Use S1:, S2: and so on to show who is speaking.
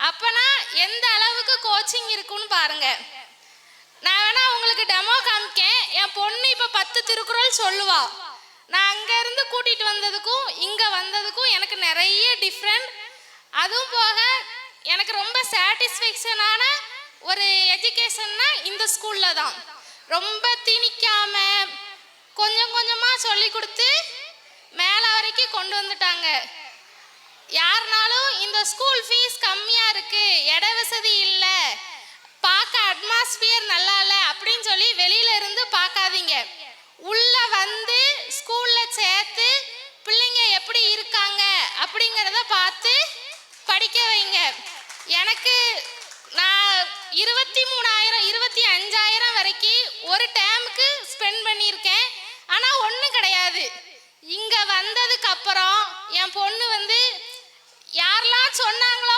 S1: அப்பனா எந்த அளவுக்கு கோச்சிங் இருக்குன்னு பாருங்க. நான் வேணா உங்களுக்கு டெமோ காமிக்கேன். என் பொண்ணு இப்போ 10 திருக்குறள் சொல்லுவா. நான் அங்கேருந்து கூட்டிகிட்டு வந்ததுக்கும் இங்கே வந்ததுக்கும் எனக்கு நிறைய டிஃப்ரெண்ட். அதுவும் போக எனக்கு ரொம்ப சாட்டிஸ்ஃபேக்ஷனான ஒரு எஜுகேஷன்னா இந்த ஸ்கூலில் தான். ரொம்ப திணிக்காம கொஞ்சம் கொஞ்சமாக சொல்லி கொடுத்து மேலே வரைக்கும் கொண்டு வந்துட்டாங்க. யாருனாலும் இந்த ஸ்கூல் ஃபீஸ் கம்மியாக இருக்குது, இட வசதி இல்லை, பார்க்க அட்மாஸ்பியர் நல்லா இல்லை அப்படின்னு சொல்லி வெளியில இருந்து பார்க்காதீங்க. உள்ள வந்து ஸ்கூல்ல சேர்த்து பிள்ளைங்க எப்படி இருக்காங்க அப்படிங்கிறத பார்த்து படிக்க வைங்க. எனக்கு நான் 23,000 25,000 வரைக்கும் ஒரு டேமுக்கு ஸ்பெண்ட் பண்ணியிருக்கேன். ஆனால் ஒன்றும் கிடையாது. இங்கே வந்ததுக்கு அப்புறம் என் பொண்ணு வந்து யாரெல்லாம் சொன்னாங்களோ